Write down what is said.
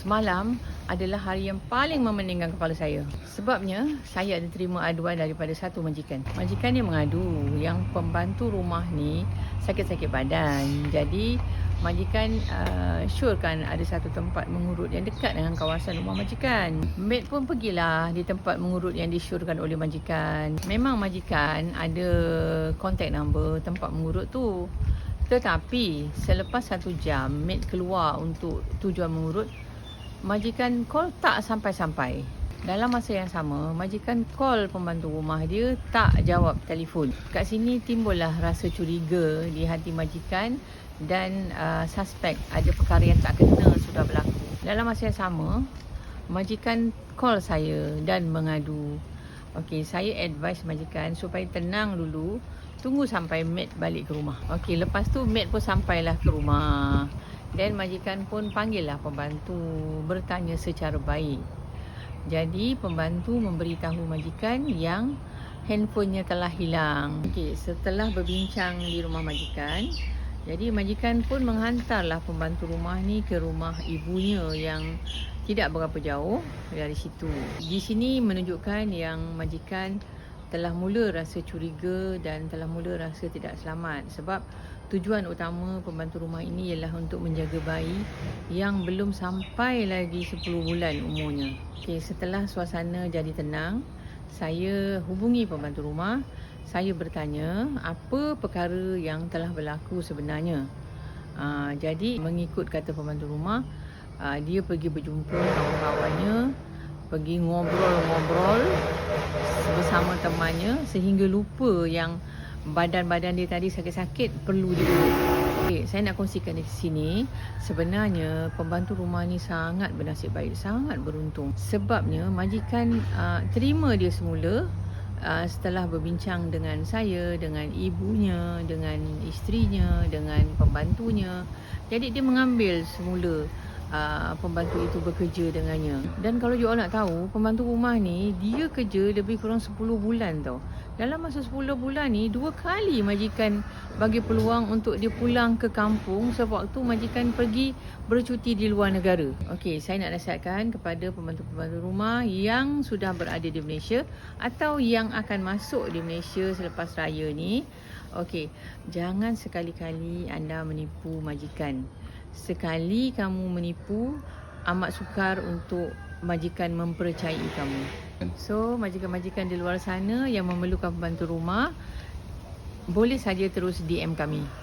semalam adalah hari yang paling memeningkan kepala saya. Sebabnya, saya ada terima aduan daripada satu majikan. Majikan ni mengadu yang pembantu rumah ni sakit-sakit badan. Jadi, majikan syorkan ada satu tempat mengurut yang dekat dengan kawasan rumah majikan. Maid pun pergilah di tempat mengurut yang disyorkan oleh majikan. Memang majikan ada contact number tempat mengurut tu. Tetapi selepas 1 jam maid keluar untuk tujuan mengurut, majikan call tak sampai-sampai. Dalam masa yang sama, majikan call pembantu rumah dia tak jawab telefon. Kat sini timbullah rasa curiga di hati majikan dan suspek ada perkara yang tak kena sudah berlaku. Dalam masa yang sama, majikan call saya dan mengadu. Okey, saya advise majikan supaya tenang dulu, tunggu sampai maid balik ke rumah. Okey, lepas tu maid pun sampailah ke rumah. Dan majikan pun panggillah pembantu, bertanya secara baik. Jadi pembantu memberitahu majikan yang handphonenya telah hilang. Okey, setelah berbincang di rumah majikan, jadi majikan pun menghantarlah pembantu rumah ni ke rumah ibunya yang tidak berapa jauh dari situ. Di sini menunjukkan yang majikan telah mula rasa curiga dan telah mula rasa tidak selamat. Sebab tujuan utama pembantu rumah ini ialah untuk menjaga bayi yang belum sampai lagi 10 bulan umurnya. Okey, setelah suasana jadi tenang, saya hubungi pembantu rumah. Saya bertanya apa perkara yang telah berlaku sebenarnya. Jadi mengikut kata pembantu rumah, dia pergi berjumpa kawan-kawannya, pergi ngobrol-ngobrol bersama temannya sehingga lupa yang badan-badan dia tadi sakit-sakit perlu diurut. Okay, saya nak kongsikan di sini, sebenarnya pembantu rumah ni sangat bernasib baik, sangat beruntung. Sebabnya majikan terima dia semula setelah berbincang dengan saya, dengan ibunya, dengan isterinya, dengan pembantunya. Jadi dia mengambil semula pembantu itu bekerja dengannya. Dan kalau you all nak tahu, pembantu rumah ni dia kerja lebih kurang 10 bulan tau. Dalam masa 10 bulan ni 2 kali majikan bagi peluang untuk dia pulang ke kampung sewaktu majikan pergi bercuti di luar negara. Okey, saya nak nasihatkan kepada pembantu-pembantu rumah yang sudah berada di Malaysia atau yang akan masuk di Malaysia selepas raya ni. Okey, jangan sekali-kali anda menipu majikan. Sekali kamu menipu, amat sukar untuk majikan mempercayai kamu. So, majikan-majikan di luar sana yang memerlukan pembantu rumah, boleh saja terus DM kami.